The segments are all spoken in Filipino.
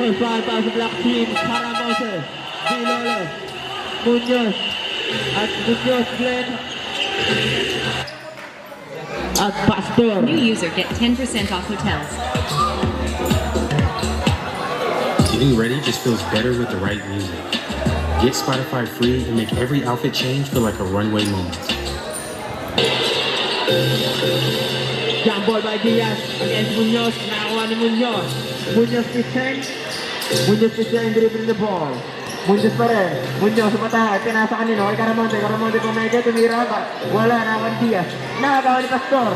first foul para sa black team. Caramote, Vilolo, Munoz, at Munoz Glenn, at Pastor. New user get 10% off hotels. Getting ready just feels better with the right music. Get Spotify free and make every outfit change feel like a runway moment. Jump ball by Diaz against Munoz. Nakakuha ni Munoz. Munoz is 10. Munoz is 10 dribbling the ball. Munoz pa rin. Munoz umatahay. Pinasa kanino. Kay Caramonte. Caramonte pumega. Tumira ba? Wala. Nakakuha ni Diaz. Nakakawa ni Pastor.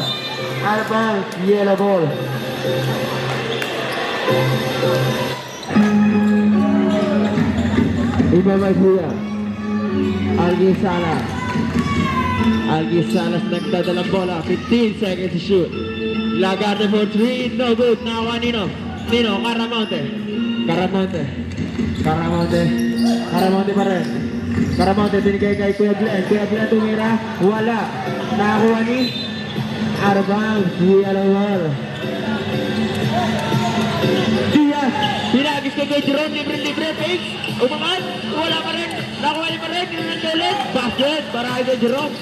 Albang. Yellow ball. Iba Magia. Algi Salas. Algi Salas nagdadalang bola. 15 seconds to shoot. Lagarde for 3. No good. Nakakuha Nino. Nino. Caramonte. Caramonte. Caramonte. Caramonte pa rin. Caramonte binigay kay Kuya Glenn. Kuya Glenn tumira. Wala. Nakakuha ni Arbang. Yellow ball. Diaz. Pinagis kay Jerome. Libre. Fake. Umangat. Wala pa rin. Nakuha niya pa rin. Ulit. Basket. Para kay Jerome.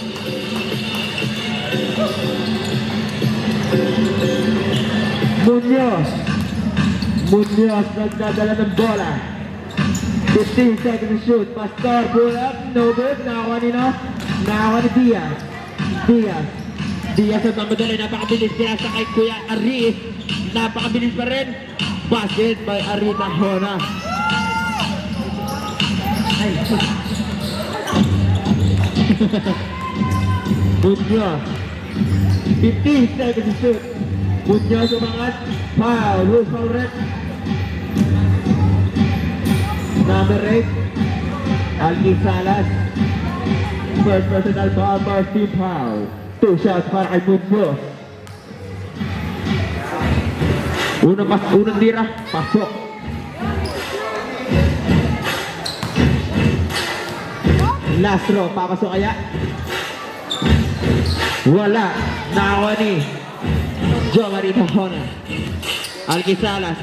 Munoz. Munoz nagdadala ng bola. 15 seconds to shoot. Pastor pull up. No good. Nakakuha ni no. Nakakuha ni Diaz. Diaz. Diaz at mamadali. Napakabilis. Pinasa kay Kuya Ari. Napakabilis pa rin. Basket by Arita Hona. Ay. Munoz. 15 seconds to shoot. Munoz umangat. Foul. Loose foul red. Number 8. Algi Salas. First personal foul for team foul. 2 shots para kay Munoz. Unang tira. Pasok. Last throw. Papasok kaya? Wala. Nakakuha ni Jo Marita Hona. Algi Salas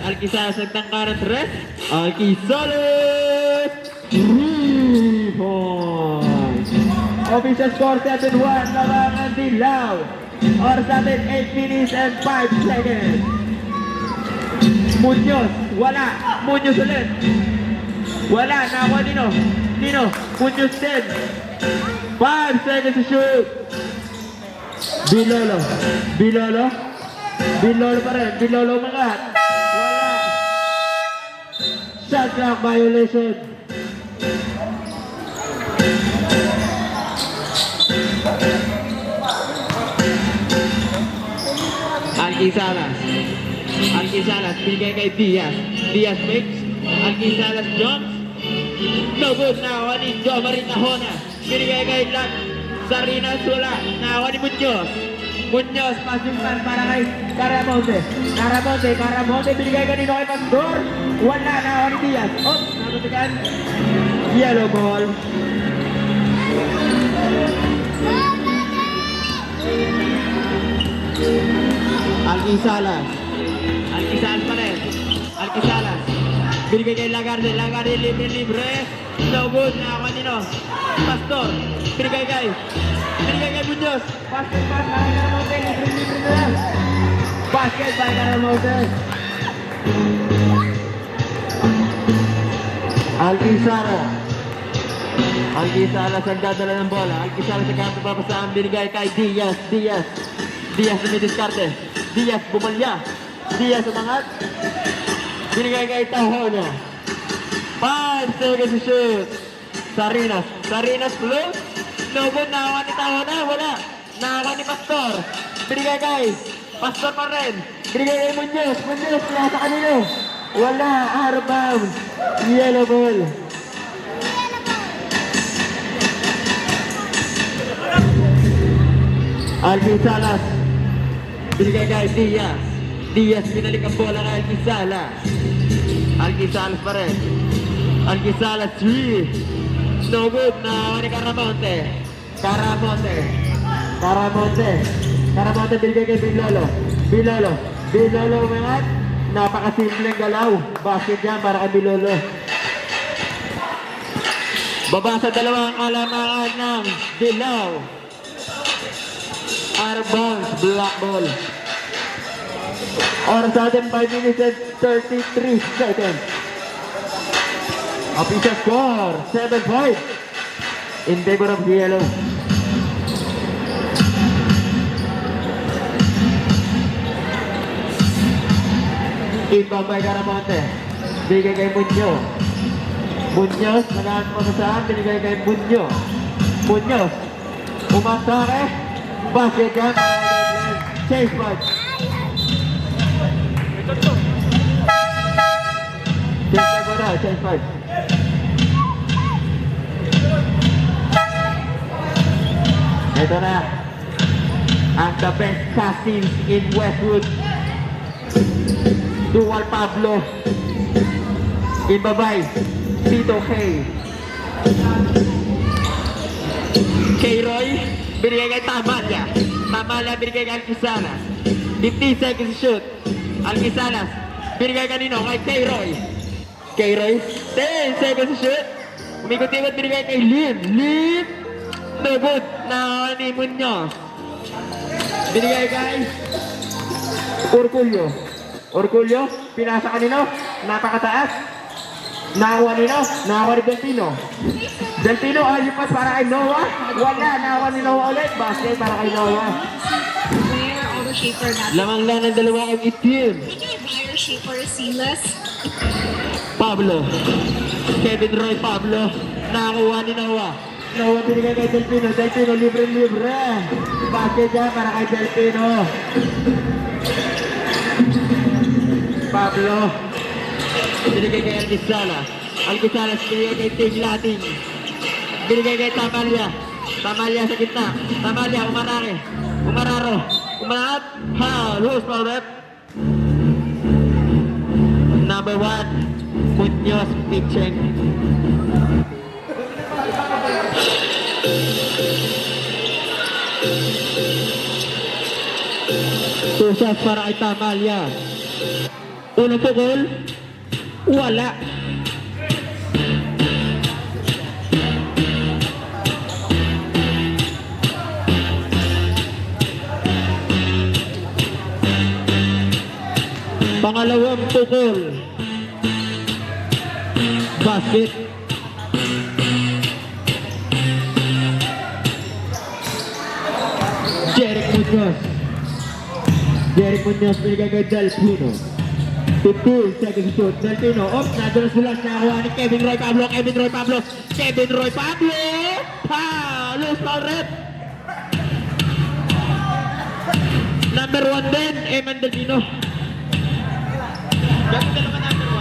nagtangka ng 3. Algi Salas 3 points. Official score 7-1. Labangan Dilaw. Oras natin 8 minutes and 5 seconds. Munoz. Wala. Munoz ulit. Wala. Nakakuha Nino. Munoz 10. 5 seconds to shoot. Vilolo pa rin. Vilolo umangat. Wala. Shot clock violation. Algi Salas. Bigay kay Diaz. Diaz makes. Algi Salas jumps. No good. Nakakuha ni Jo Marita Hona. Binigay kay Lag. Sarinas wala. Nakakuha ni Munoz. Passing pass para kay Caramonte. Binigay kanino kay Pastor. Wala. Nakakuha ni Diaz. Namatagan. Yellow ball. Algi Salas pa rin. Algi Salas. Binigay kay Lagarde libre. No good. Nakakuha nino. Pastor. Binigay kay Munoz. Basket pass para Caramonte. Libre na lang. Basket by Caramonte. Algi Salas ang dadala ng bola. Algi Salas ang kanto papasaan. Binigay kay Diaz na may diskarte. Diaz bumalya. Diaz umangat. Binigay kay Tahona. 5 seconds to shoot. Sarinas close. No good. Nakakuha ni Tahona. Wala. Nakakuha ni Pastor. Binigay kay Pastor pa rin. Binigay kay Munoz. Pinasa kanino. Wala. Out of bounds. Yellow ball. Algi Salas. Binigay kay Diaz binalik ang bola kay Algi Salas. Algi Salas pa rin. Algi Salas 3. No good. Na ni Caramonte binigay kay Vilolo umangat. Napakasimpleng galaw. Basket yan para kay Bilolo. Baba sa dalawang kalamangan ng Dilaw. Out of bounds, black ball. Oras natin 5 minutes and 33 seconds. Official score, 7-5 in favor of the yellow. Ibabay Caramonte. Bigay kay Muñoz. Muñoz, nagaan mo saan, binigay kay Muñoz. Muñoz, umatake. Basket yan. Chase punch. Chase punch mo na, chase punch. Ito na. Ang the best castings in Westwood. Dual Pablo. Ibabay. Tito K. K-Roy. Binigay kay Tamalya. Tamalya binigay kay Alquisalas. 15 seconds to shoot. Alquisalas. Binigay kanino? Kay K-Roy. K-Roy. 10 seconds to shoot. Umikot-ikot binigay kay Lim. Lim. No good. Na ni Muñoz. Binigay kay Orculio. Orculio, pinasa kanino, napakataas. Nakakuha nino, nakakuha ni Delpino. Delpino, alipas para kay Noah. Wala, nakakuha ni Noah ulit. Basket para kay Noah. Where all the shaper natin? Lamang lang ng dalawa ang itim. Wire shaper seamless. Pablo. Kevin Roy Pablo. Nakakuha ni Noah. Noah binigay kay Delpino. Delpino, libre-libre. Basket dyan para kay Delpino. Pablo. Binigay kay Alquisalas. Alquisalas binigay kay Ting Lating. Binigay kay Tamalya. Tamalya sa gitna. Tamalya, umarake. Umararo. Umangat. Ha, loose ball rep. Number 1, Muñoz pitching. Two shots para kay Tamalya. Unang pukol, wala. Pangalawang pukol, basket. Jeric Muñoz. Jeric Muñoz binigay kay Delpino. 15 seconds shoot. Delpino, nadala sila sa nakakuha ni Kevin Roy Pablo. Kevin Roy Pablo. Kevin Roy Pablo. Ha! Loose ball rep. Number 1 din, Eman Delpino. Gano'n dalawa number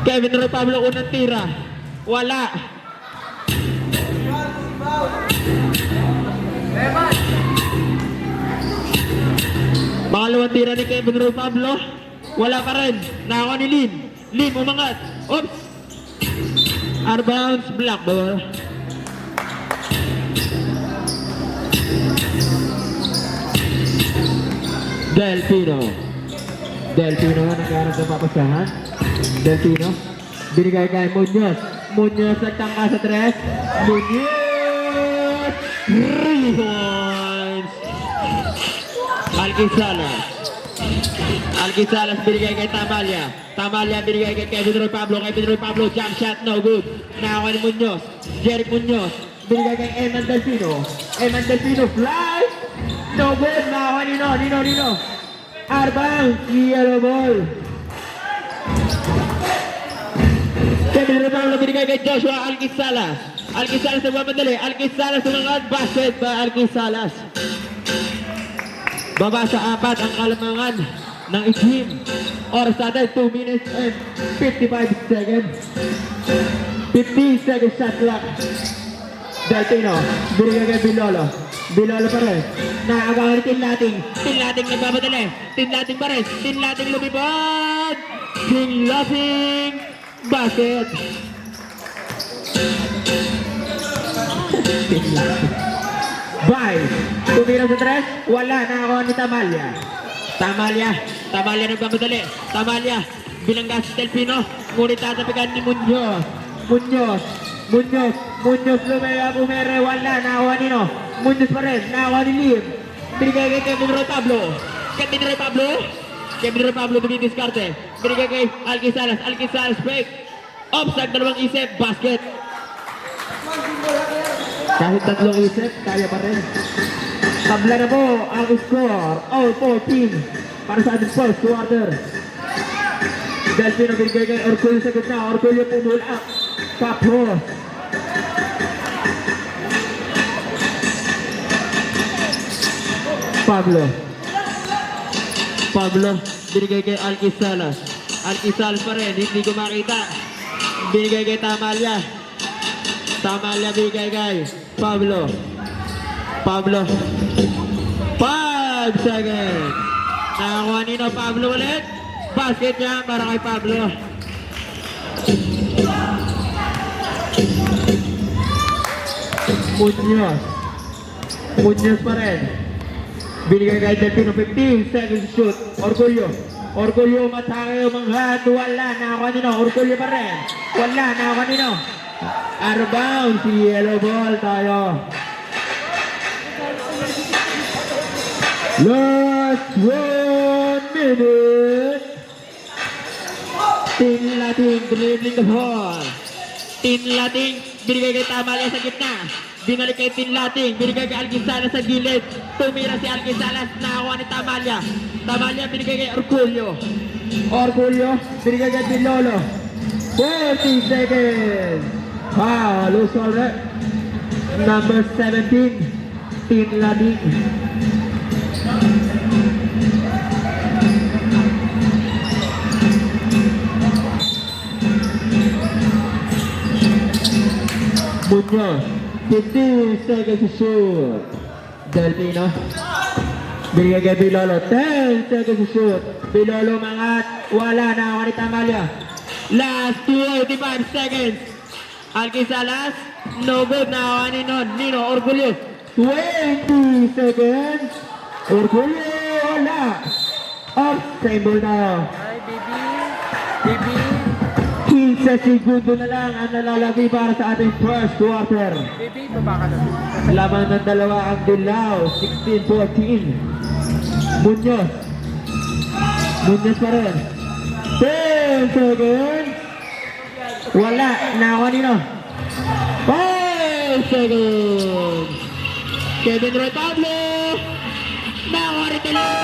1? Kevin Roy Pablo, unang tira. Wala. Pangalawang tira ni Kevin Roy Pablo. Wala pa rin. Nakakuha ni Lin. Lin, umangat. Oops. Out of bounds, black ball. Delpino. Delpino, nagkaroon sa papasahan. Delpino. Binigay kay Muñoz. Muñoz nagtangka sa 3. Muñoz! 3 points! Alquisalas. Alquisalas binigay kay Tamalya. Tamalya binigay kay Kevin Roy Pablo. Kevin Roy Pablo, jump shot, no good. Nakakuha ni Muñoz. Jeric Muñoz. Binigay kay Eman Delpino. Eman Delpino, fly! No good. Nakakuha ni Nino. Arbang, yellow ball. Kevin Roy Pablo binigay kay Joshua Alquisalas. Alquisalas nagmamadali. Alquisalas umangat. Basket ba Alquisalas? Baba sa 4 ang kalamangan ng itim. Oras natin 2 minutes and 55 seconds. 15 seconds shot clock. Delpino, binigay kay Bilolo. Bilolo pa rin. Nakagawa ni Tin Lating. Tin Lating nagmamadali. Tin Lating pa rin. Tin Lating lumipad. Tin Lating basket. Bye. Tumira sa tres. Wala. Nakakuha ni Tamalia. Tamalia nagmamadali. Tamalia. Bilanggas si Delpino. Ngunit tatapigan ni Munoz. Munoz lumaya umere. Wala. Nakakuha ni no. Munoz pa rin. Nakakuha ni Lim. Binigay kay Kevin Roy Pablo. Kevin Roy Pablo dumidiskarte. Binigay kay Alquim Salas fake. Offside, dalawang isip. Basket. Kahit tatlong isip, kaya pa rin. Tabla na po ang score. All 14 para sa ating first quarter. Delpino binigay kay Orculio sa gitna. Orculio pumula. Kapos. Pablo binigay kay Alquim Salas pa rin, hindi ko makita. Binigay kay Tamalia binigay kay Pablo 5 seconds. Nakakuha nino Pablo ulit. Basket niya para kay Pablo. Munoz pa rin. Binigay kay Delpino 15 seconds to shoot. Orgulyo matake umanghat. Wala. Nakakuha nino. Orgulyo pa rin. Wala. Nakakuha nino. Out of bounds. Yellow ball tayo. Last 1 minute. Tinlating dribbling the ball. Tinlating binigay kay Tamalia sa gitna. Binalik kay Tinlating, binigay kay Alquim Salas sa gilid. Tumira si Alquim Salas, nakakuha ni Tamalia. Tamalia binigay kay Orculio, binigay kay Bilolo. 40 seconds. Loose already. Number 17, Tinlating. Munoz, 15 seconds to shoot. Delpino. Binigay kay Bilolo. 10 seconds to shoot. Bilolo mangat. Wala. Nakakuha ni Tamalia. Last 285 seconds. Alquim Salas. No good. Nakakuha ni Nino Orgulyo. 20 seconds. Orgulyo. Wala. Off. Same ball na. Hi, baby. 15 segundo na lang ang nalalagay para sa ating first quarter. Baby, baba ka na. Laban ng dalawa ang Dilaw, 16-14. Munoz pa rin. 10 seconds. Wala. Nakakuha nino. 5 seconds. Kevin Roy Pablo. Nakakuha rin Dilaw.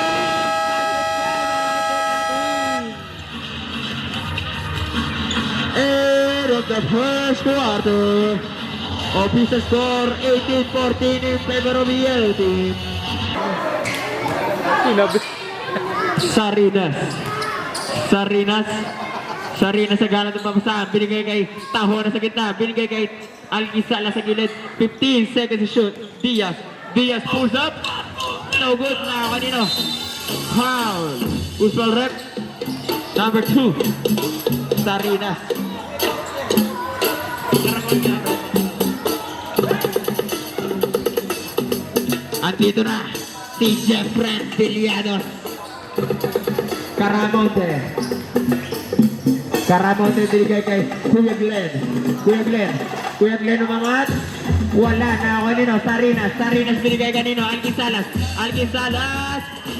End of the first quarter. Official score 18-14 in favor of the yellow team. Sarinas sa gala ng papasahan. Binigay kay Taho na sa gitna. Binigay kay Alquim Salas sa gilid. 15 seconds to shoot. Diaz pulls up. No good. Na kanino. Foul. Usual rep. Number 2. Sarinas. Andito na si Jeffrey Villanos. Caramonte binigay kay Kuya Glenn umangat. Wala na ako nino. Sarinas binigay kanino. Alquim Salas.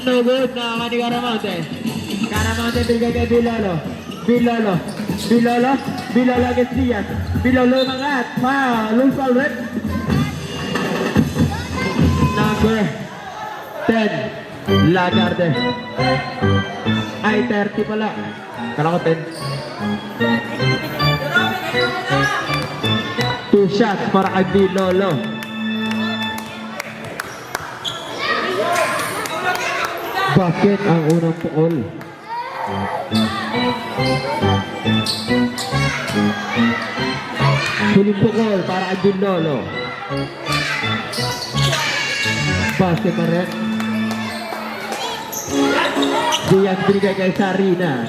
No good. Na ako ni Caramonte binigay kay Bilolo against Diaz. Bilolo umangat. Loose ball rep. Number 10, Lagarde. Ay, 30 pala. Kala ko 10. 2 shots para kay Bilolo. Basket ang unang pukol. Huling pukol para kay Bilolo. Basket pa rin. Diaz binigay kay Sarinas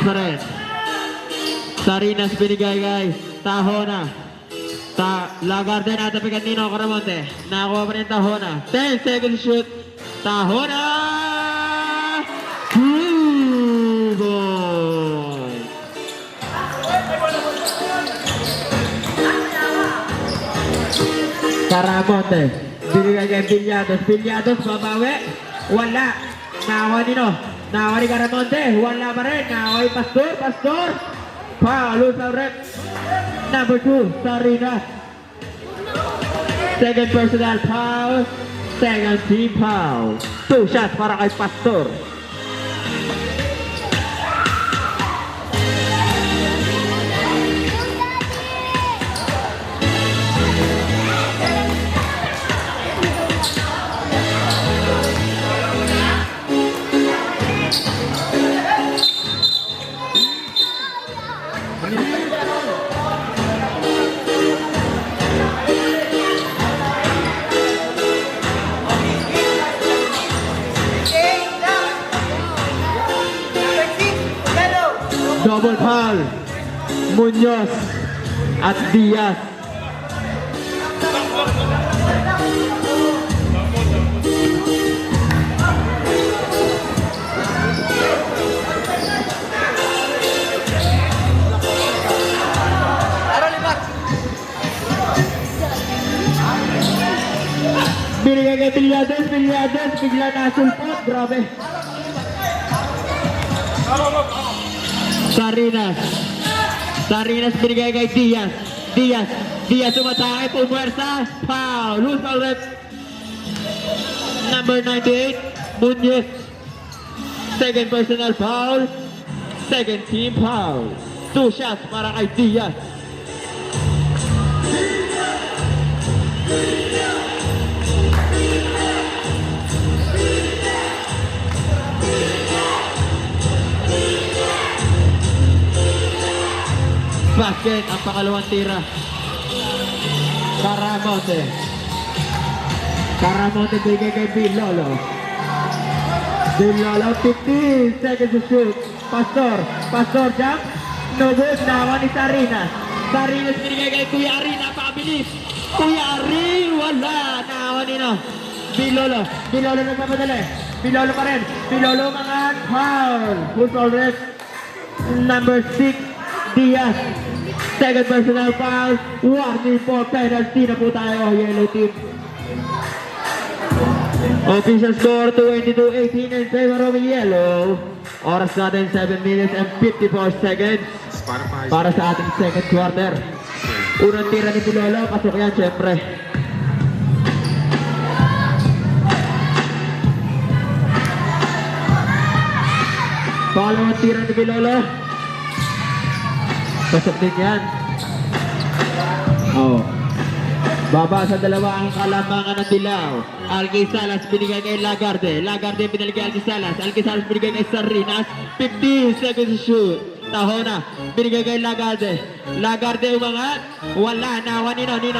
pa rin. Sarinas binigay kay Tahona. Lagarde na tapikan Nino Caramonte. Nakakuha pa rin Tahona. 10 seconds shoot. Tahona! 2 points. Caramonte. Binigay kay Villados. Villados babawi. Wala. Nakakuha Nino. Nakakuha ni Caramonte. Wala pa rin. Nakakuha ni Pastor. Foul. Loose out rep. Number 2, Sarina. Second personal foul. Second team foul. 2 shots para kay Pastor. Double foul. Munoz at Diaz. Binigay kay Villados, bigla nasulpot, grabe. Sarinas binigay kay Diaz umatake, pumwersa, foul, loose foul rep. Number 98, Munoz. Second personal foul, second team foul. 2 shots para kay Diaz. Basket ang pangalawang tira. Caramonte bigay kay Bilolo. 15 seconds to shoot. Pastor jump. No good. Nawa ni Sarinas binigay kay Kuya Ari. Napakabilis. Kuya Ari. Wala. Nawa ni Bilolo nagpapadali. Bilolo pa rin. Bilolo mga foul. Full foul rep. Number 6, Diaz. Second personal foul. Warning for penalty na po tayo. Yellow team. Official score 22-18 in favor of yellow. Oras natin 7 minutes and 54 seconds Spotify. para sa ating second quarter. Unang tira ni Bilolo. Pasok yan syempre. Pangalawang tira ni Bilolo. Pasok din yan. Baba sa dalawa ang kalamangan ng Dilaw. Alquisalas binigay kay Lagarde binigay kay Alquisalas binigay kay Sarinas. 15 seconds to shoot. Tahona binigay kay Lagarde umangat. Wala. Nawa Nino di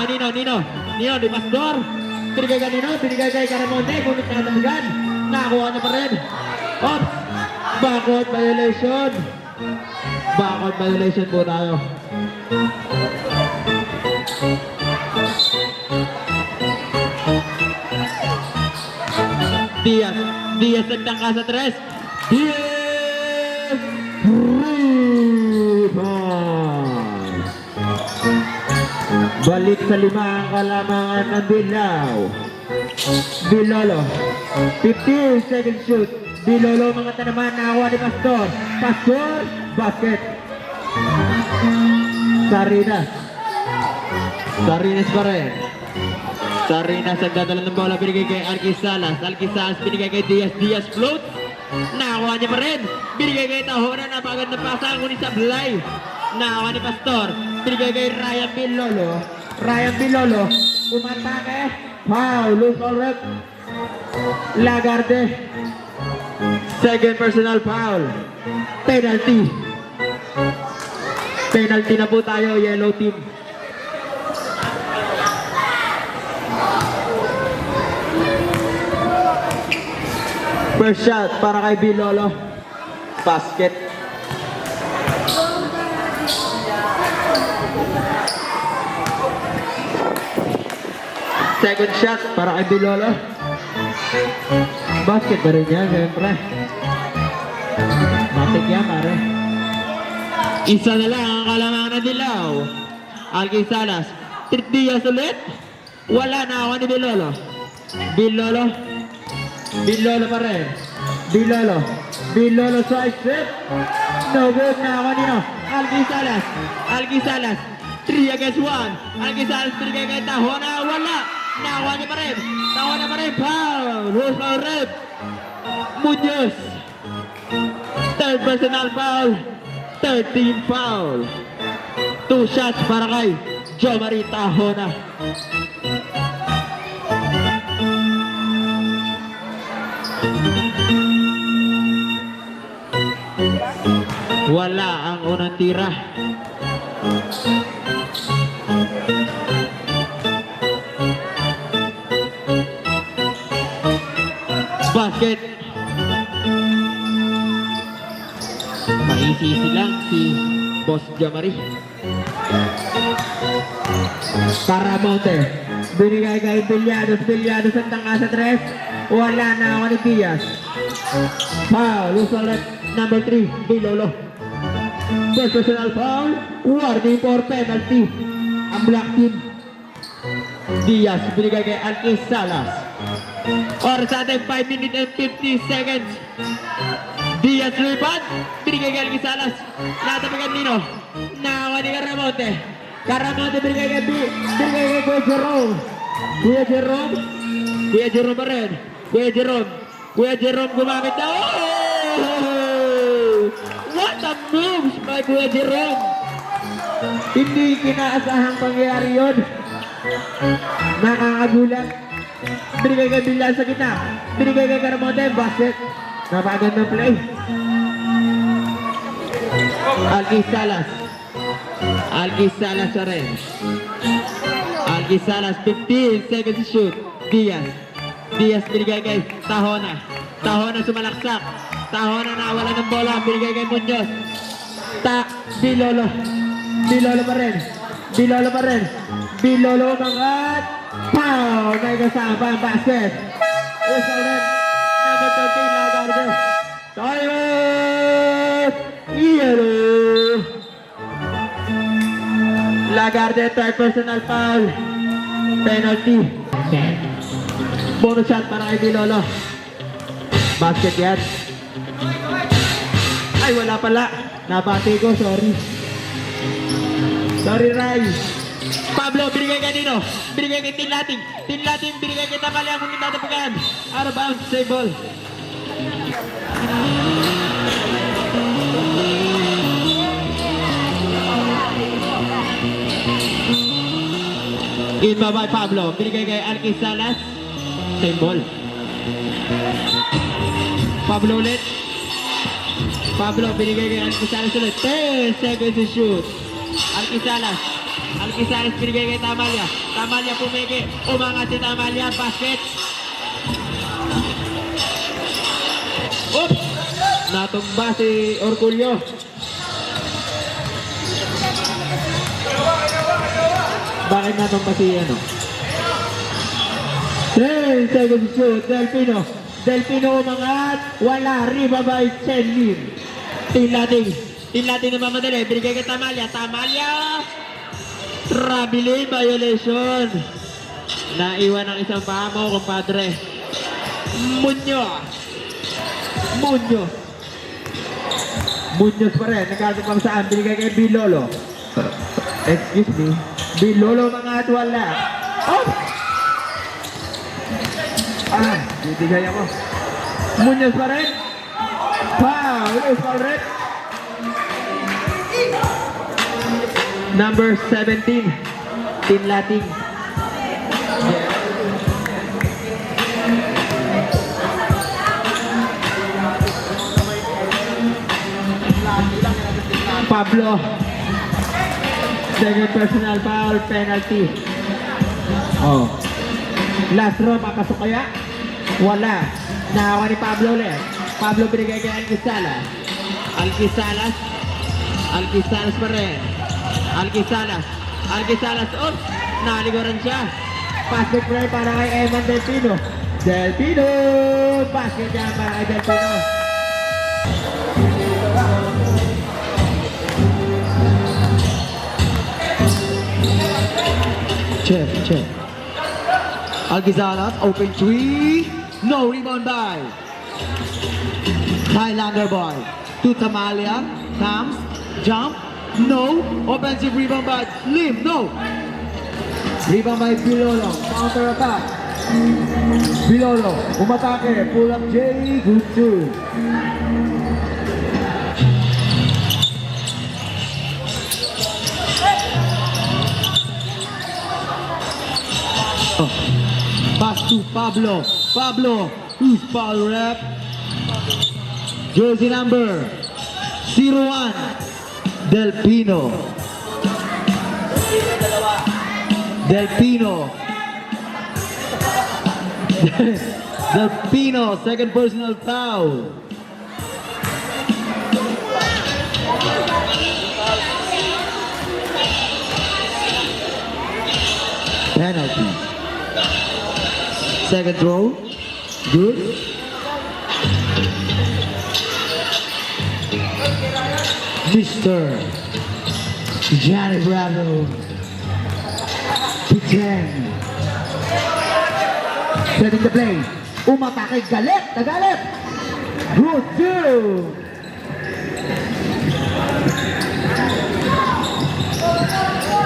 Pastor. Binigay kay Nino, binigay kay Caramonte. Ngunit natanggan. Nakakuha na pa rin. Oops. Backward violation po tayo. Diaz nagtangka sa 3. Diaz! 3 points! Balik sa 5 ang kalamangan ng Dilaw. Bilolo. 15 seconds shoot. Bilolo mga tanaman, nakakuha ni Pastor. Basket. Sarinas pa rin. Sarinas ang dadala ng bola, binigay kay Alquisalas binigay kay Diaz float. Nakakuha niya pa rin. Binigay kay Tahona, napaganda pasa, ngunit sablay. Nakakuha ni Pastor. Binigay kay Ryan Bilolo. Umatake. Foul. Loose ball rep. Lagarde. Second personal foul. Penalty na po tayo, yellow team. First shot para kay Bilolo. Basket. Second shot para kay Bilolo. Basket pa rin yan, siyempre. Matik yan, pare. Isa na lang ang kalamang na dilaw. Alki Salas. Diaz ulit. Wala na ako ni Bilolo. Bilolo. Bilolo pa rin. Bilolo. Bilolo side step. No good na ako nino. Alki Salas. Alki Salas. 3 against 1. Alki Salas 3 against Tahona. Wala. Nakuha niya pa rin. Tahona pa rin. Foul. Who's foul red? Munoz. Third personal foul. 13 foul. 2 shots para kay Jo Marie Tahona. Wala ang unang tira. Basket. Maisisi lang si Boss Jamari. Paramonte. Binigay kay Villanos. Villanos ang tangka sa 3. Wala na ako ni Diaz. Foul. Usulat number 3. Bilolo. First personal foul. Warning for penalty. Ang black team. Diaz. Binigay kay Alki Salas. Or sa ating 5 minutes and 50 seconds. Diaz rebound. Binigay kay Alki Salas. Natapagan nino. Nakawa ni Caramonte. Caramonte binigay kay Kuya Jerome. Kuya Jerome. Kuya Jerome pa rin. Kuya Jerome. Kuya Jerome gumamit na. Oh! What a moves by Kuya Jerome. Hindi kinaasahang pangyayari yun. Nakakagulat. Binigay kay Bilal sa gitna. Binigay kay Caramonte. Basket. Napagandang play. Alki Salas. Alki Salas pa rin. Alki Salas, 15 seconds to shoot. Diaz. Diaz binigay kay Tahona. Tahona sumalaksak. Tahona nawala ng bola. Binigay kay Munoz. Bilolo. Bilolo pa rin. Bilolo pa rin. Bilolo umangat. Pow! May kasama ang basket. Isa ulit. Number 13, Lagarde. Timeout! Yellow! Lagarde, third personal foul. Penalty. Bonus shot para kay Bilolo. Basket yan. Ay, wala pala. Nabati ko, sorry. Sorry, Ray. Pablo, binigay ka nino. Binigay kay Tinlating. Tinlating, binigay kay Tamali ang mong tatapagan. Out of bounds, save ball. Inba by Pablo. Binigay kay Alki Salas. Same ball. Pablo ulit. Pablo, binigay kay Alki Salas ulit. 10 seconds to shoot. Alki Salas. Alki Salas binigay kay Tamalya. Tamalya pumiki. Umangat si Tamalya. Basket. Oops! Natumba si Orgulyo. Bakit natumba si ano? 10 seconds to shoot. Delpino. Delpino umangat. Wala. Riba by Chenlin. Tinlating. Tinlating na mamadali. Binigay kay Tamalya. Tamalya. Traveling violation. Naiwan ang isang paa mo, kumpadre. Munoz. Munoz. Munoz pa rin. Nagkasapang saan. Binigay kay Bilolo. Excuse me. Bilolo mga at wala. Oh! Bitigay ako. Munoz pa rin. Foul. Foul red. Number 17, Tinlating. Pablo. Second personal foul, penalty. Oh. Last row, papasok kaya? Wala. Nakawa ni Pablo ulit. Pablo binigay kay Alki Salas. Alki Salas. Alki Salas pa rin. Alki Salas. Alki Salas. Oops! Naliguran siya. Basket play para kay Evan Delpino. Delpino! Basket yan para kay Delpino. Check. Algizalas, open three. No rebound by Highlander boy. To Tamalia. Comes. Jump. No. Offensive rebound by Lim. No. Rebound by Bilolo. Counter attack. Bilolo. Umatake. Pull up J. Good two. Pass to Pablo. Pablo. Who's foul rep? Jersey number 01. Delpino. Delpino. Delpino. Second personal foul. Penalty. Second throw. Good. Mr. Johnny Bravo. To 10. Setting the play. Umatake. Galit. Nagalit. Good two.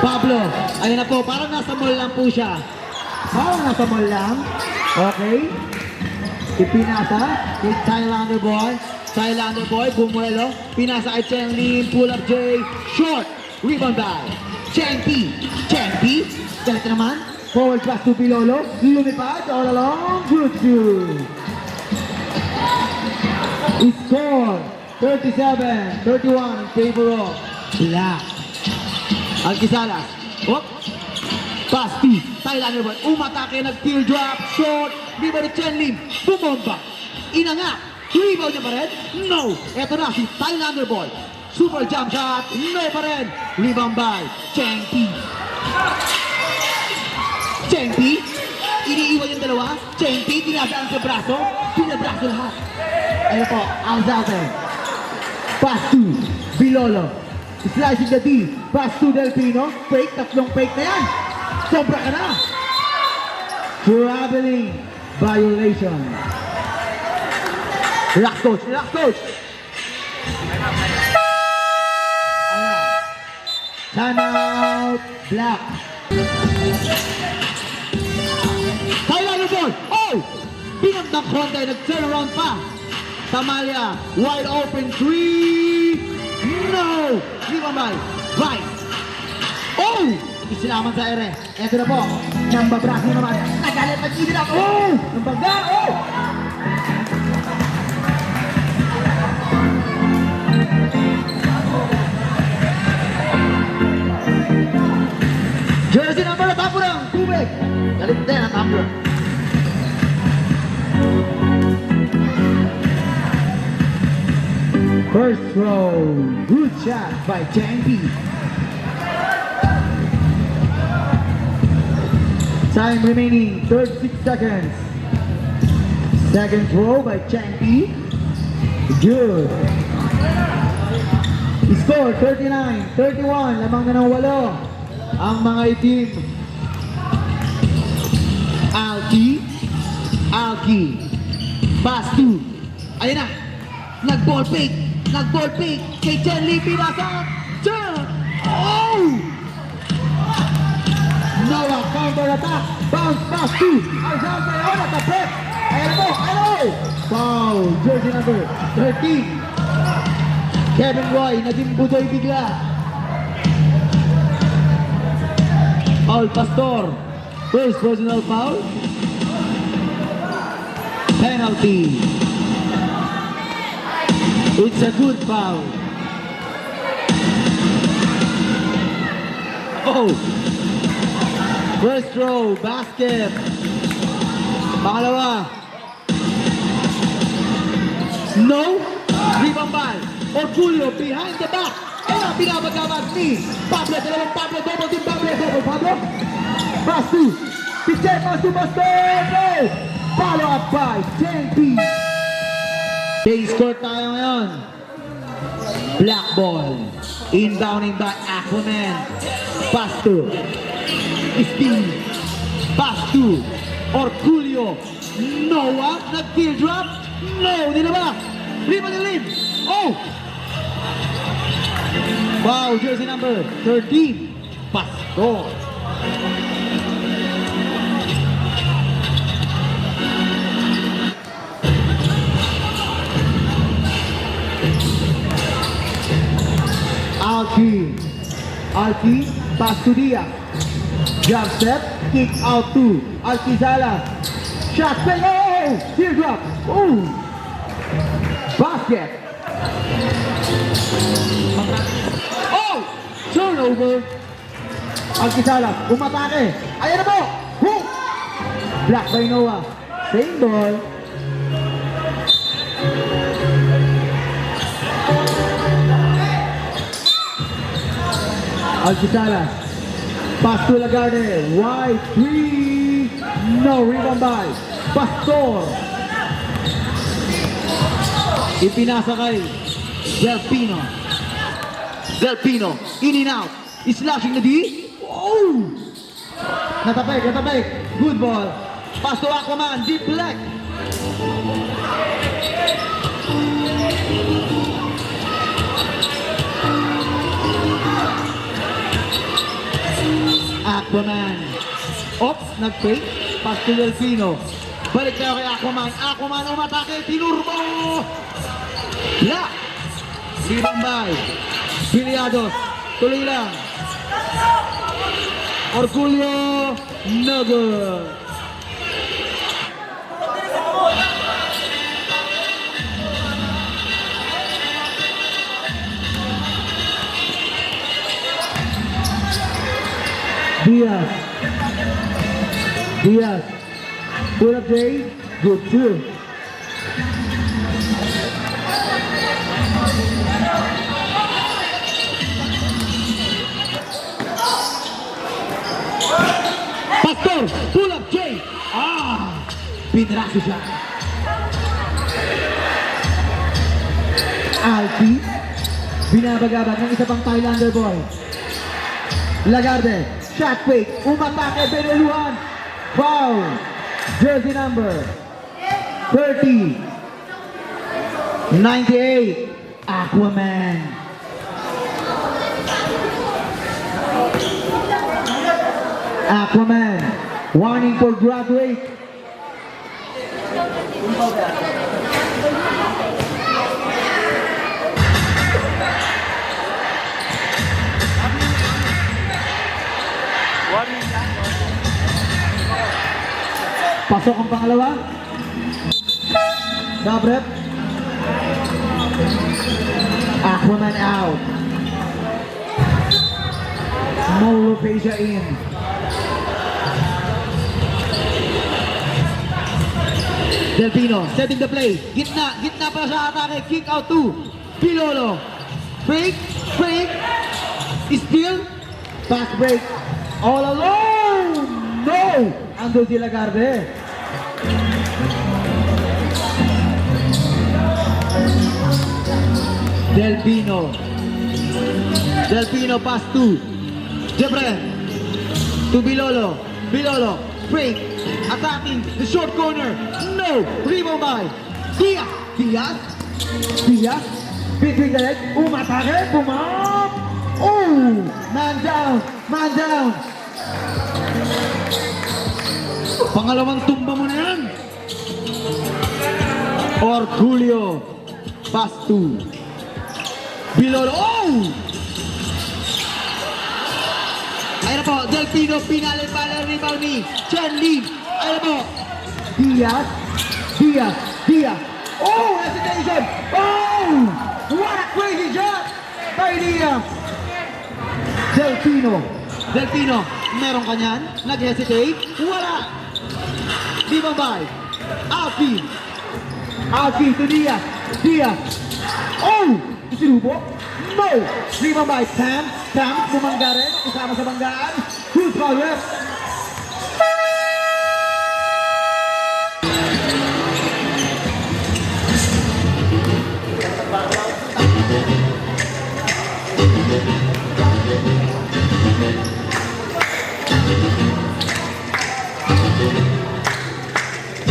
Pablo. Ayun na po. Parang nasa mall lang po siya. Parang nasa mall lang. Okay. Ipinasa kay Highlander boy. Highlander boy, bumuelo. Pinasa kay Cheng Lim. Pull up J. Short. Rebound by Cheng P. Cheng P. Galit naman. Forward pass to Bilolo. Lumipad. All along. Good two. Score 37-31 in favor of Black. Alquisalas. Oh. Pass to Highlander boy. Umatake, nag-tear drop. Short. Rebound ni Chen Lim. Bumomba. Inanga. Rebound niya pa rin? No. Eto na si Highlander boy. Super jump shot. No pa rin. Rebound by Cheng P. Cheng P. Iniiwan yung dalawa. Cheng P. Tinasaan sa braso. Pinabraso lahat. Ayun po. Alzate. Pass to Bilolo. Slicing the D. Pass to Delpino. Fake. Tatlong fake na yan. Sobra ka na. Traveling violation. Relax coach. Relax coach. Time out. Black. Highlander ball. Oh! Pinagdang konti. Nag-turn around pa. Tamalia. Wide open. Three. No! Limamay. Right. Oh! Isilaman sa ere. Eto na po. Nambabraso naman. Nagalit at ibig ako. Oh! Nambaga. Oh! Jersey number na tapo ng tubig. Galit din ang tumbler. First throw. Good shot by Cheng P. Time remaining 36 seconds. Second throw by Cheng P. Good. Score 39-31. Lamang na ng 8 ang mga itim. Alki. Pass to. Ayun na. Nag-ball fake. Kay Chen Lee. Pinasa. Chen. Oh! Noah counter attack. Bounce pass to Arzal Mayon at the press. Ayan po. Ano? Foul. Jersey number 13. Kevin Roy. Naging budoy bigla. Paul Pastor. First personal foul. Penalty. It's a good foul. Oh! First throw, basket. Pangalawa. No. Rebound by Orgulio behind the back. Ayun ang pinabagabag ni Pablo. Dalawang Pablo. Double team Pablo. Pass to Picheco Sumastor! Follow up by JP. Base court tayo ngayon. Black ball. Inbounding by Aquaman. Pass to Steve. Pass to Orculio. Noah. Nag-teardrop. No, di na ba? Rima ni Lim. Oh! Wow, jersey number 13. Pastor. Alki, pass to Diaz. Jump step, kick out to Alquizala. Shot, play, oh! Teardrop, oh! Basket. Oh! Turnover. Alquizala, umatake. Ayan na po! Hook! Black by Noah. Same ball. Alquizala. Pass to Lagarde. Wide three. No rebound by Pastor. Ipinasa kay Delpino. Delpino. In and out. Slashing na di. Oh! Natapik. Good ball. Pass to Aquaman. Deep leg. Aquaman. Ops, nag-fake. Pass to Delfino. Balik tayo kay Aquaman. Aquaman umatake. Tinurbo. Black. Rebound by Piliados. Tuloy lang. Orculio. No good. Diaz. Pull up Jay. Good too. Pastor. Pull up Jay. Pinraso siya. Alki. Binabagabag ng isa pang Thailander boy. Lagarde. Shot fake. Umatake. Beneluhan. Foul. Jersey number 30. 98. Aquaman. Aquaman. Warning for graduate. Pasok ang pangalawa. Dabrep. Aquaman out. Molo Peja in. Delpino setting the play. Gitna para sa atake. Kick out to Pilolo. Break. Steal. Fast break. All alone. No! Ando si Lagarde. Delpino pass to Jebren. To Bilolo. Break. Attacking the short corner. No! Rebound by Diaz. Between the legs. Umatake. Pumap. Oh! Man down. Pangalawang tumba mo na yan. Orculio. Pass to Bilolo. Oh! Ayun na po. Delpino. Pinali-pala rebound ni Chen Lim. Ayun na po. Diaz. Oh! Hesitation. Oh! What a crazy shot by Diaz. Delpino. Meron ka niyan? Nag-hesitate? Wala! Rebound by Alki to Diaz. Oh! Isinubo? No! Rebound by Tam bumangga rin. Isama sa banggaan. Who's foul ref?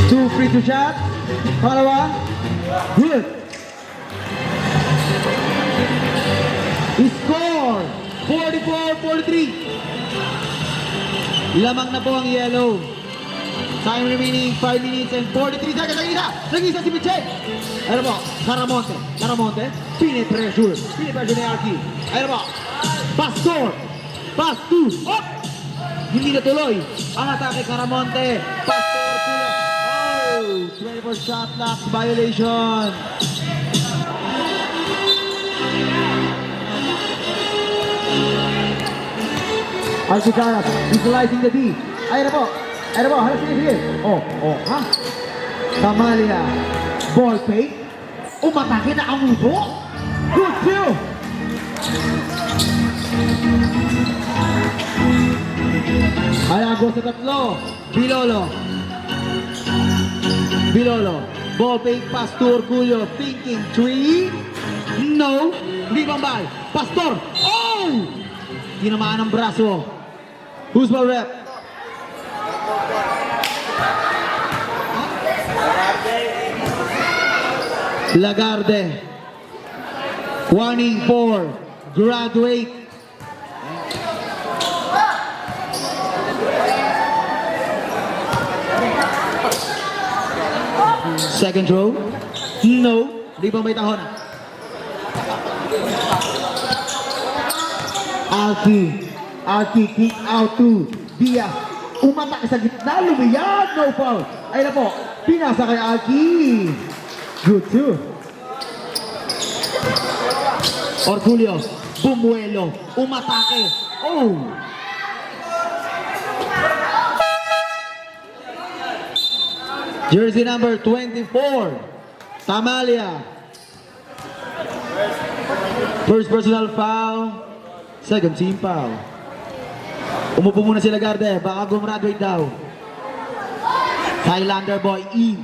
Two free to shot. Pangalawa. Good. Score! 44-43. Lamang na po ang yellow. Time remaining 5 minutes and 43 seconds. Nag-isa si Miche. Ano po? Caramonte. Pine-pressure ni Arki. Ano po? Pastor. Pass to. Oh! Hindi natuloy. Ang atake Caramonte. Pastor. Oh! 24 shot clock violation. Alcitaras visualizing the D. Ayun na po. Halos sige. Ha? Tamalia. Ball fake. Umatake na ang uso. Good kill. Alago sa tatlo. Bilolo. Ball fake pass to Orgullo. Thinking 3. No. Rebound by Pastor. Oh! Tinamaan ang braso. Who's my rep? Lagarde. Warning for graduate. Second throw. No. Rebound by Tahon. Alki kick out to Diaz. Umatak sa gitna, lumiyad, no foul. Ayun na po, pinasa kay Alki. Good too. Orgullo, bumuelo, umatake. Oh! Jersey number 24, Tamalia. First personal foul. Second team foul. Umupo muna si Lagarde, baka gumraduate daw. Highlander boy, E.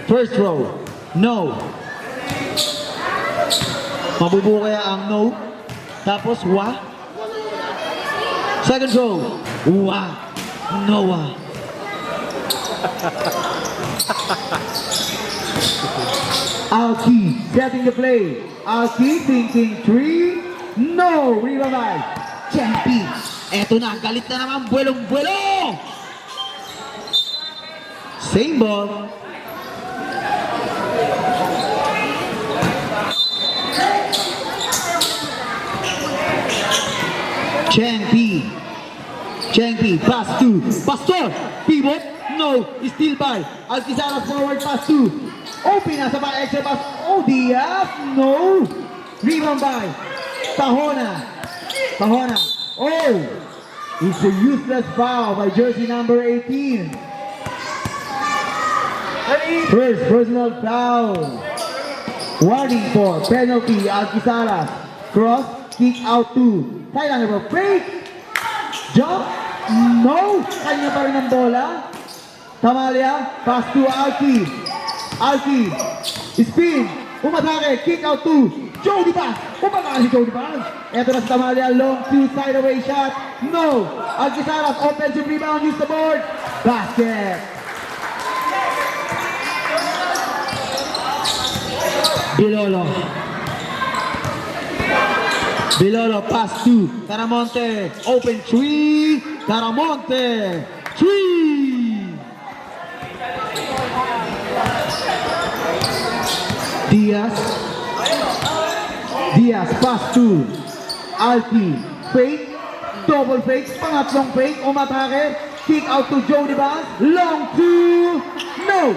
First row, no. Mabubuo kaya ang no. Tapos, wa. Second row, wa. Noah. Alki setting the play. Alki thinking 3. No! Rebound by Champi. Eto na, galit na naman. Buelong-buelo! Same ball. Champi, pass to Pastor. Pivot. No. Still by Alcizara forward pass to. Open na sa ba extra pass. Oh, Diaz. No. Rebound by Tahona. Oh, it's a useless foul by jersey number 18. First personal foul. Warning for penalty. Alcizara. Cross, kick out to. Kailangan ba? Fake. Jump. No. Kanya pa rin ang bola. Tamalia. Pass to Alki. Spin. Umatake. Kick out to Jody Bass. Umatake si Jody Bass. Eto na si Tamalia. Long two side away shot. No. Alcizara's offensive rebound. Use the board. Basket. Bilolo pass to Caramonte. Open three. Caramonte. Three. Diaz pass to Alki. Fake. Double fake. Pangatlong fake. Umatake. Kick out to Jody Bass. Long two. No.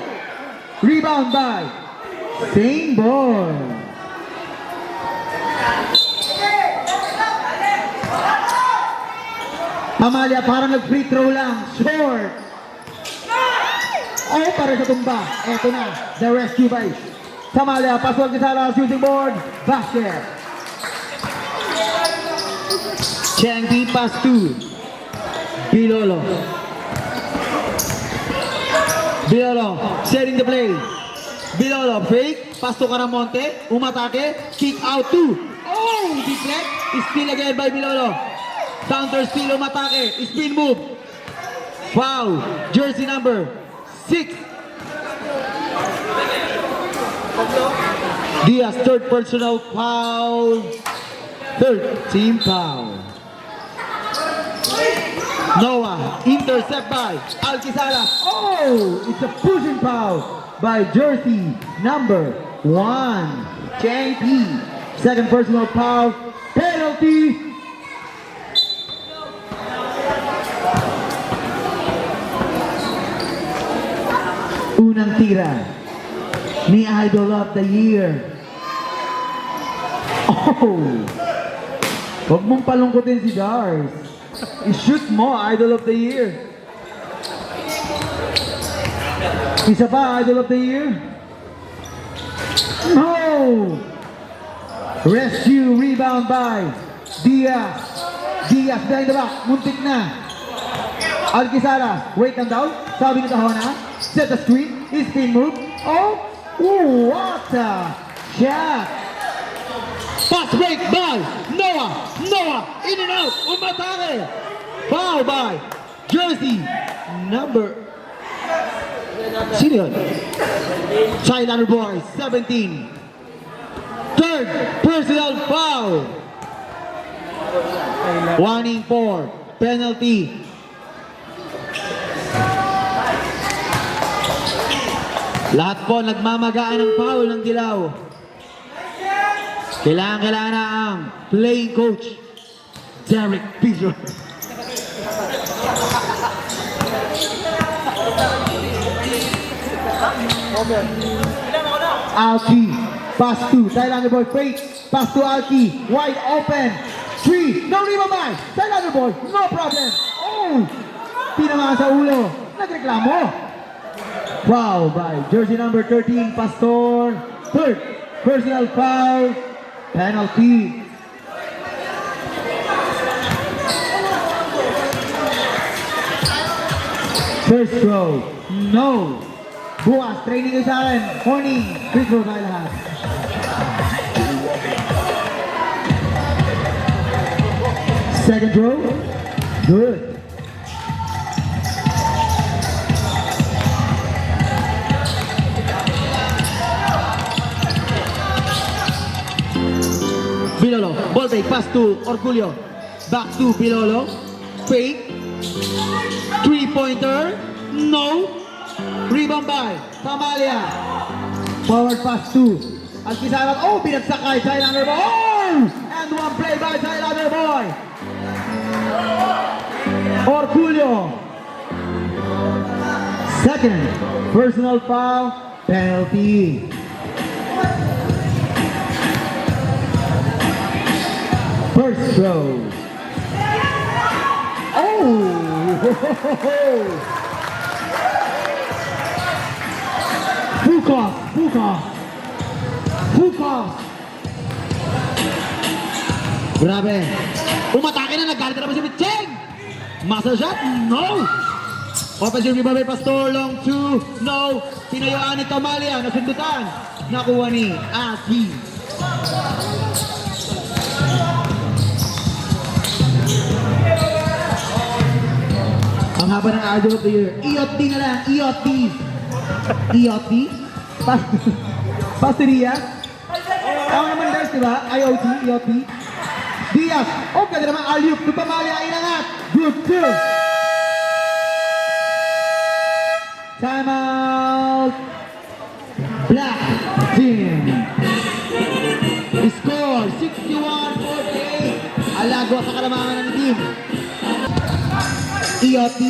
Rebound by same ball. Amalia parang nag-free throw lang. Short. Oh, para sa tumba. Eto na. The rescue by Tamalia. Paswag ni Salas using board. Basket. Changi pass to Bilolo. Setting the play. Bilolo fake. Pass to Caramonte. Umatake. Kick out to. Oh, deflect. Still again by Bilolo. Counter steal, umatake. Spin move. Foul. Jersey number 6. Diaz, third personal foul. Third team foul. Noah, intercept by Alquizala. Oh, it's a pushing foul by jersey number 1, Chang P. Second personal foul, penalty. Unang tira ni Idol of the Year. Oh, huwag mong palungkutin si Dars. I-shoot mo, Idol of the Year. Isa pa, Idol of the Year. No! Rescue, rebound by Diaz. Diaz behind the back, muntik na. Alquizala, wait and down. Sabi ni Tahona, set the screen, spin move. Oh, ooh, what a shot! Pass break by Noah. Noah, in and out, umatake. Foul by jersey number. Sino yun? Childer Boys, 17. Third personal foul. Warning for penalty. Lahat po nagmamagaan ng foul ng Dilaw. Kailangan na ang playing coach, Derek Peter. Alki, pass to Thailander Boy, fake, pass to Alki, wide open, 3, no rebound by Thailander Boy, no problem. Oh, tinamaan sa ulo, nagreklamo. Foul by jersey number 13, Pastor. Third personal foul, penalty. First throw, no. Bukas, training ko sa akin. Morning, free throw tayo lahat. Second throw, good. Bilolo, ball fake, pass to Orgulio. Back to Bilolo. Fake. Three-pointer. No. Rebound by Tamalia. Forward pass to Alquizala. Oh, binagsak kay Thailander Boy. Oh! And one play by Thailander Boy. Orgulio. Second personal foul, penalty. First throw. Oh! Fukos. Grabe. Umatake na, naggalit na naman si Mitcheng. Muscle shot, no. Offensive rebound by Pastor, long two, no. Tinayuan ni Tamalia, nasundutan. Nakuha ni Aki. Ang haba ng Idol of the Year. EOT na lang, EOT. EOT? Pasteria? Tama naman guys, diba? IOT, EOT. Diaz. Oh, ganda naman alley-oop. Tupamali ay inangat. Good two. Timeout. Black team. Score 61-48. Alago sa kalamangan ng team. EOT.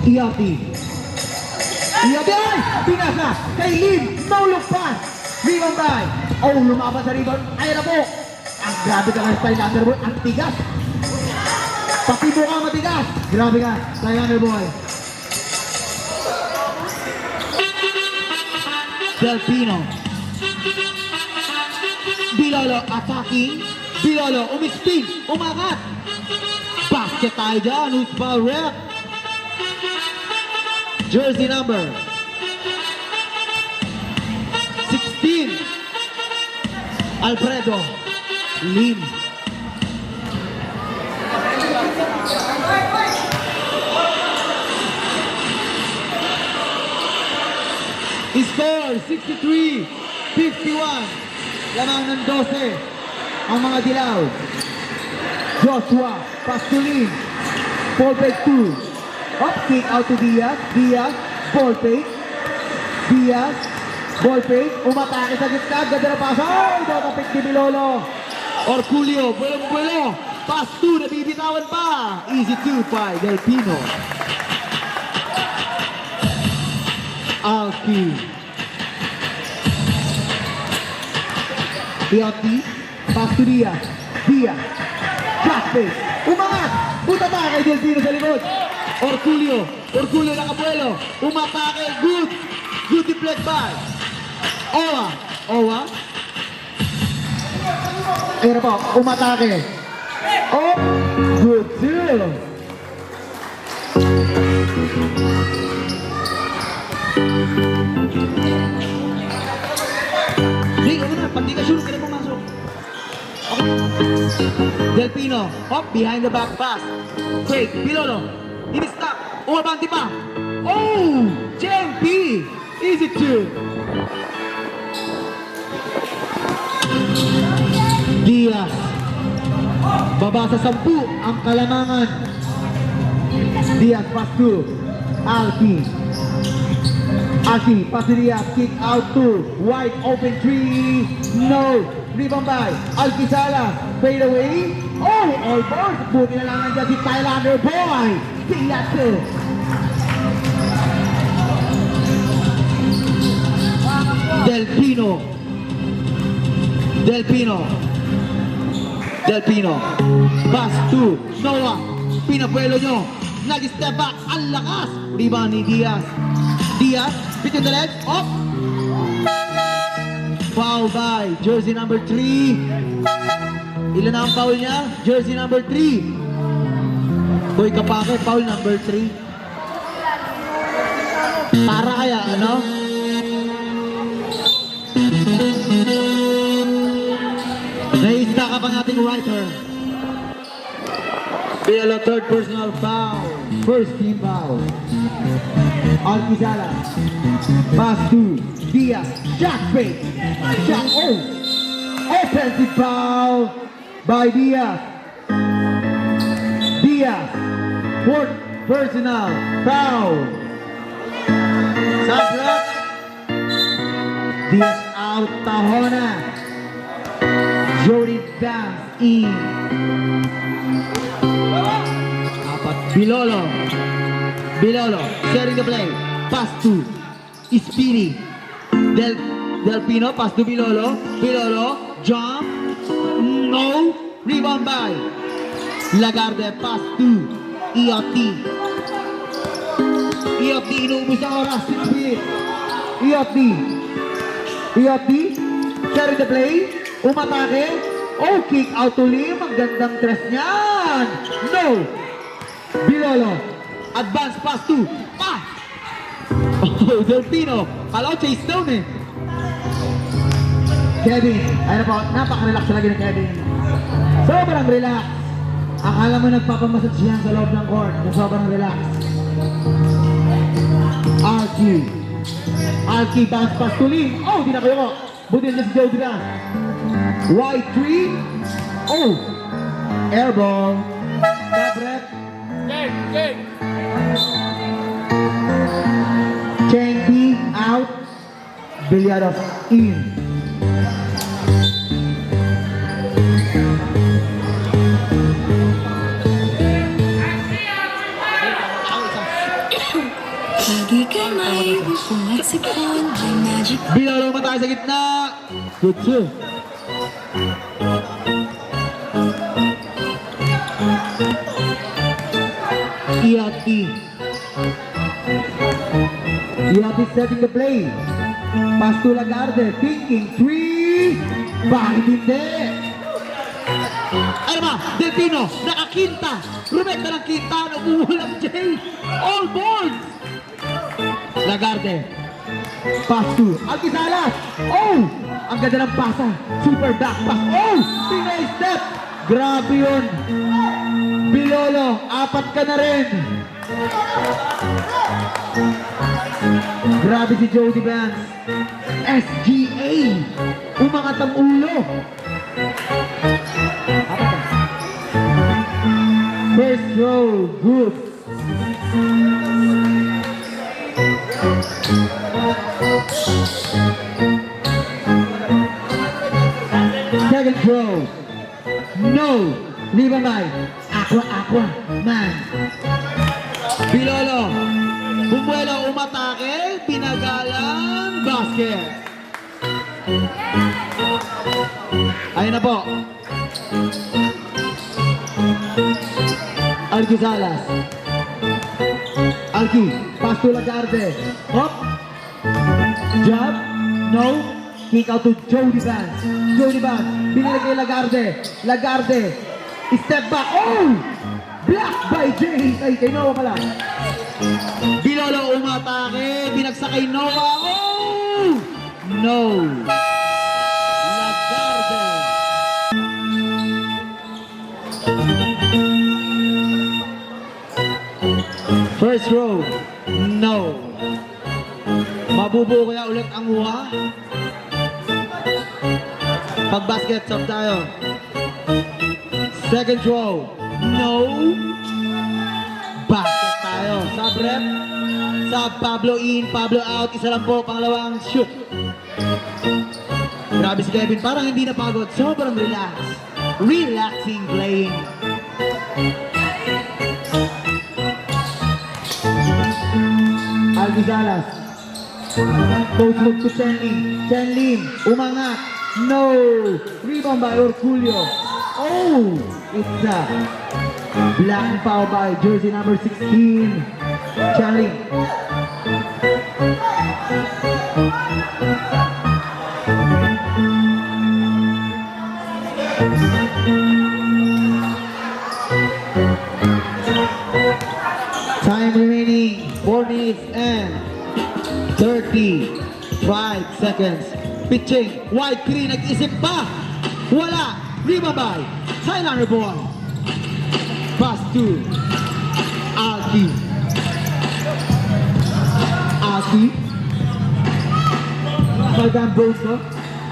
EOT. EOT ay! Pinasa kay Lim. No look pass. Rebound by. Oh, lumaban sa rebound. Ayan na po. Ang grabe ka nga Thailander Boy. Ang tigas. Pati mo ka matigas. Grabe ka Thailander Boy. Delfino. Bilolo attacking. Bilolo umistig. Umangat. Basket tayo dyan. Who's foul rep? Jersey number 16. Alfredo Lim. Score 63-51. Lamang ng 12 ang mga dilaw. Joshua Pastulin. Ball fake 2. Up, kick out to Diaz. Diaz, ball fake. Diaz, ball fake. Umatake sa gitna. Ganda na pasa. Oh, nakapik ni Bilolo. Orculio, bulong-bulo. Pass 2, nabibitawan pa. Easy 2 by Del Pino. Alki. Iotti. Pass to Diaz. Diaz. Jack face. Umangat. Butata kay Del Pino sa likod. Orculio. Orculio nakabuelo. Umatake. Good. Good deflect by. Owa. Owa. Ayan na po. Umatake. Oh. Good too. Di, ano na, pag di ka sure, ka na pumasok. Okay. Del Pino, up, behind the back pass. Break, Bilolo, in-stop, umabanti pa. Oh, JMP, easy two. Diaz, baba sa 10 ang kalamangan. Diaz, pass to Alki. Aki, pass to Diaz, kick out to wide open 3, no, rebound by Alquizala, fade away, oh, all board, buti na lang nandiyan si Thailander boy, Diaz to. Del Pino, Del Pino, Del Pino, pass to Noah, pinapuelo nyo, nag-step back, ang lakas, rebound ni Diaz. Diaz, between the legs, up. Foul by jersey number 3. Ilan na ang foul niya? Jersey number 3. Boy Kapake, foul number 3. Para kaya, ano? Naista ka pang ating writer. Bill, third personal foul. First team foul. Alquizala. Pass to Diaz. Jack fake. Jack, oh. Offensive foul by Diaz. Diaz. Fourth personal foul. Sabrak. Diaz out. Tahona. Jody dance in. Apat. Bilolo. Bilolo, setting the play. Pass to Speedy. Del Pino, pass to Bilolo. Bilolo, jump. No. Rebound by Lagarde. Pass to Iotti. Iotti, inuubos ang oras. Iotti. Iotti, setting the play. Umatake. Oh, kick out to Lim. Ang gandang tres niyan. No. Bilolo. Advance pass to oh, Del Pino. Kala ko chase down eh. Kevin. Ayun po, napaka-relax talaga ni Kevin. Sobrang relax. Akala mo nagpapamassage yan sa loob ng court. Sobrang relax. Alki. Alki, bounce pass to Lim. Oh, di na kayo ko. Buti niya si Joe Duran. Wide 3. Oh. Airball. Gabrek. Game. Chandy out. Villaros in. Lagi ka may isipan, may magic. Bilolo matay sa gitna. Good too. Iotti. Iotti setting the play. Pass to Lagarde. Thinking 3. Bakit hindi? Ano ba? Del Pino. Nakakinta. Rumekta ng kinta. Nabuhulang Jay. All boards. Lagarde. Pass to Alquizala. Oh! Ang ganda ng pasa. Super back pass. Oh! Pinoy step. Grabe yun. Bilolo, 4 ka na rin. Grabe si Jody Vance. SGA. Umangat ang ulo. First row, good. Second row, no. Libamay, aqua, man. Bilolo, bumuelo, umatake, pinagalan, basket. Ayun na po. Alki Salas. Alki, pass to Lagarde. Hop. Jump. No. Kick out to Jody Vance. Jody Vance. Binili kay Lagarde. Lagarde. Step back. Oh! Block by Jay. Ay, kay Noah pala. Bilolo umatake. Binagsak kay Noah. Oh! No. Lagarde. First row, no. Mabubuo kaya ulit ang uha. Pag basket, stop tayo. Second row, no. Basket tayo. Sub rep, sub Pablo in, Pablo out. Isa lang po, pangalawang shoot. Grabe si Kevin, parang hindi napagod. Sobrang relax. Relaxing playing. Alki Salas. Post move to Chenlin. Chenlin, umangat. No. Rebound by Orculio. Oh, it's a black foul by jersey number 16. Chenlin. Time remaining 4 minutes and 35 seconds. Pitching, wide green, nag-isip pa. Wala. Rebound by Highlander boy. Pass to Alki. Alki. Magandang Boso.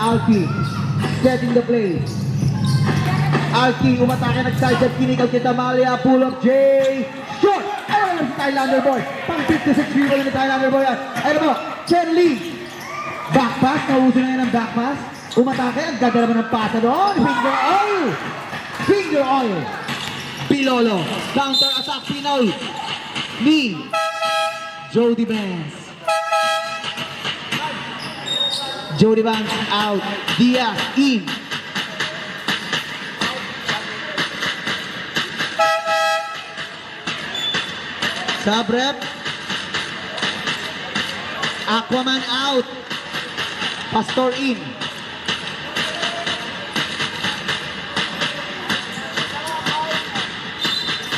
Alki. Setting the play. Alki, umatake, nag-sidestep, kinikal kita Malia, pull up, Jay. Shot! Ayun si Highlander boy. Pang 56 rebound ni Highlander boy yan. Ayun mo, Chen Lee. Back pass, nauso na yan ang back pass. Umatake, ang ganda naman ng pasa doon. Finger oil. Finger oil. Bilolo. Counter attack Pinoy. Ni Jody Vance. Jody Vance out. Diaz in. Sub rep. Aquaman out. Pastor in.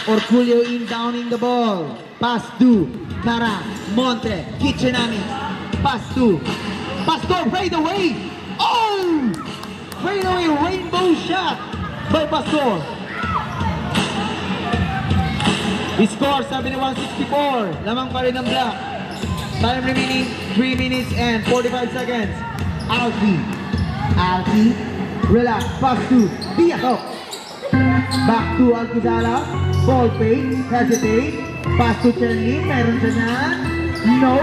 Orculio in, downing the ball. Pass to Cara, Monte, Kitchenami. Pass to Pastor, fade away. Oh! Fade away, rainbow shot by Pastor. He scores 71-64. Lamang pa rin ang block. Time remaining 3 minutes and 45 seconds. Alki. Alki. Relax. Pass to Diaz. Back to Alcazala. Ball fake. Hesitate. Pass to Chenlin. Meron siya na. No.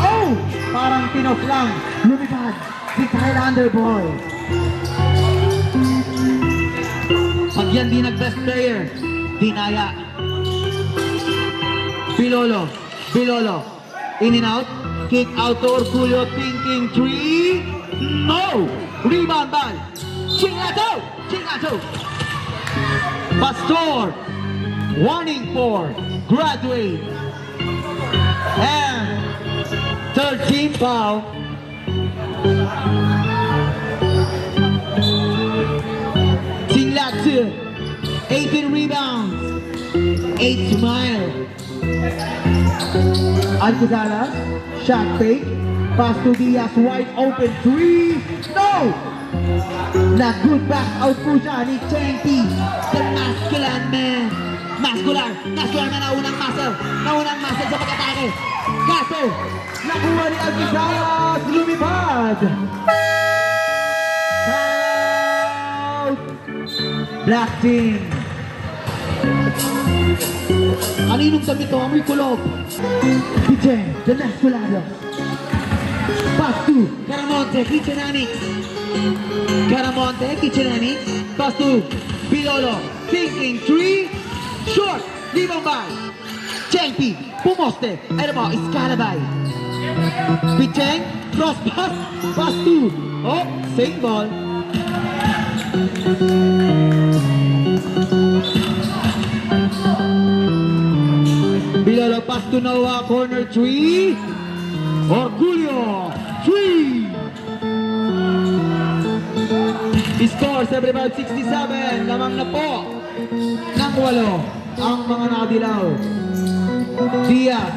Oh! Parang tinof lang. Lumipad. Si Highlander boy. Pag yan di nag-best player, dinaya. Bilolo. Bilolo. In and out. Kick out to Orculio. Thinking three. No! Rebound by Chingato! Chingato! Pastor! Warning for graduate. And third team foul. Singlatsu. 18 rebounds. 8 smile. Alcazala, shot fake, pass to Diaz, wide open, three, no! Na good back out po siya ni Chenty, the masculine man. Muscular man, naunang muscle sa pag-atake. Kaso, nakuha ni Alcazar, lumipad. Timeout. Black team. Kaninong damit to? Amoy kulob. Picheng, the next Colado. Pass to Caramonte, Kitchenanix. Caramonte, Kitchenanix. Pass to Pilolo. Thinking three. Short. Libang by. Chenpi. Pumoste. Ano mo? Iskalabay. Picheng. Cross pass. Pass to. Oh, same ball. Bilolo pass to Noah, corner 3. Orgulio, 3. Score 75-67. Lamang na po ng 8 ang mga nakadilaw. Diaz.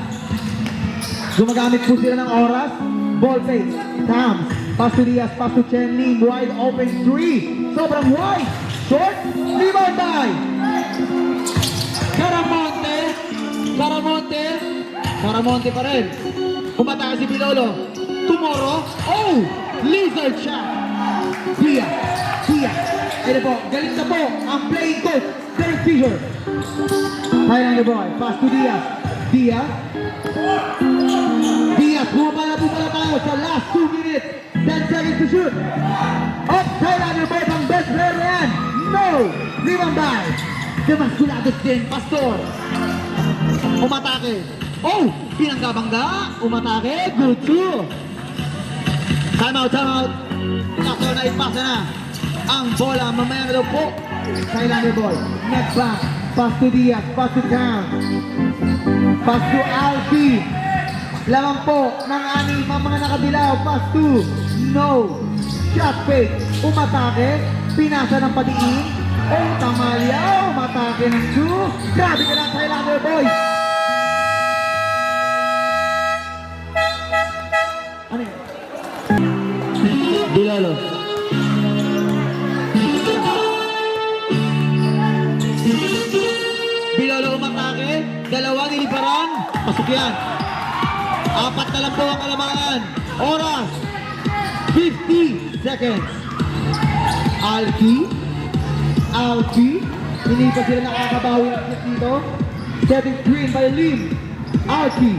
Gumagamit po sila ng oras. Ball fake. Tams. Pass to Diaz. Pass to Chen Lim. Wide open 3. Sobrang wide. Short. Rebound by Caramonte. Caramonte pa rin. Umatake si Pilolo. Tomorrow. Oh! Lizard shot. Diaz. Ano po? Galing na po ang playing coach. Derek Fisher. Highlander boy. Pass to Diaz. Diaz. Bumaba na tayo sa last 2 minutes. 10 seconds to shoot. Up. Highlander boy pang best player na yan. No! Rebound by Demasculados din. Pastor. Umatake. Oh! Pinanggabangga. Umatake. Good two. Time out. Kaso na ipasa na ang bola. Mamaya na daw po. Highlander boy. Next back. Pass to Diaz. Pass to Cam. Pass to Alfie. Lamang po ng aning mga nakadilaw. Pass to No. Shot fake. Umatake. Pinasa ng patiin. Oh, tamalya. Umatake ng 2. Grabe ka lang, Highlander boy. Ano yun? Bilolo. Bilolo umatake. Dalawa niliparan. Pasok yan. 4 na lang po ang kalamangan. Oras. 50 seconds. Alki. Hindi pa sila nakakabawi ng clip dito. Setting screen by Lim. Alki.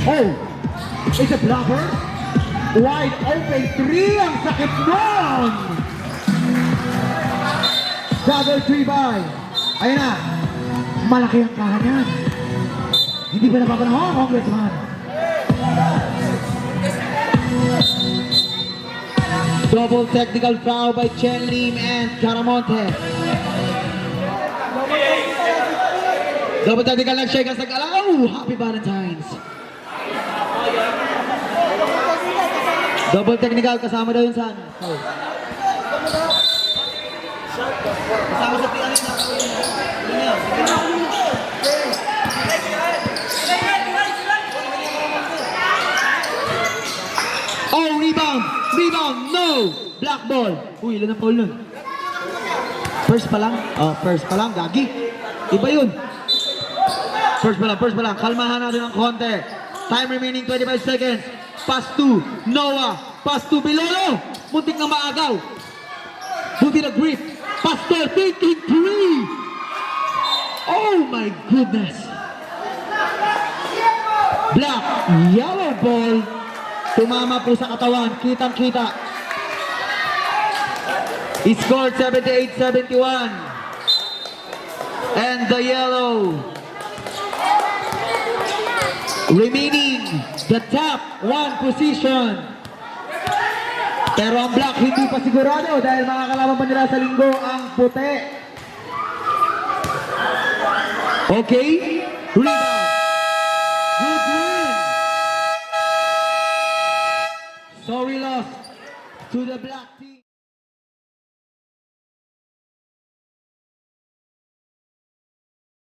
Oh. It's a blocker. Wide open 3. Ang sakit nun. Double 3 by. Ayun na. Malaki ang kahanan. Hindi ba napapanahon, Congressman? Double technical foul by Chen Lim and Caramonte. Double technical nag-shake ang sagala. Oh, happy Valentine's. Double technical, kasama daw yun sa ano. Oh. Kasama sa pianin na. Oh, rebound, no! Black ball. Uy, ilan ang foul nun? First pa lang? Oh, first pa lang, gagi. Iba yun. First pa lang. Kalmahan natin ng konti. Time remaining 25 seconds. Pass to Noah. Pass to Bilolo. Muntik na maagaw. Muntik na grip. Pastor taking 3. Oh my goodness. Black, yellow ball. Tumama po sa katawan. Kitang-kita. He scored 78-71. And the yellow remaining the top 1 position. Pero ang black hindi pa sigurado dahil makakalaban pa nila sa linggo ang puti. Okay? Rebound. Good win. Sorry loss to the black team.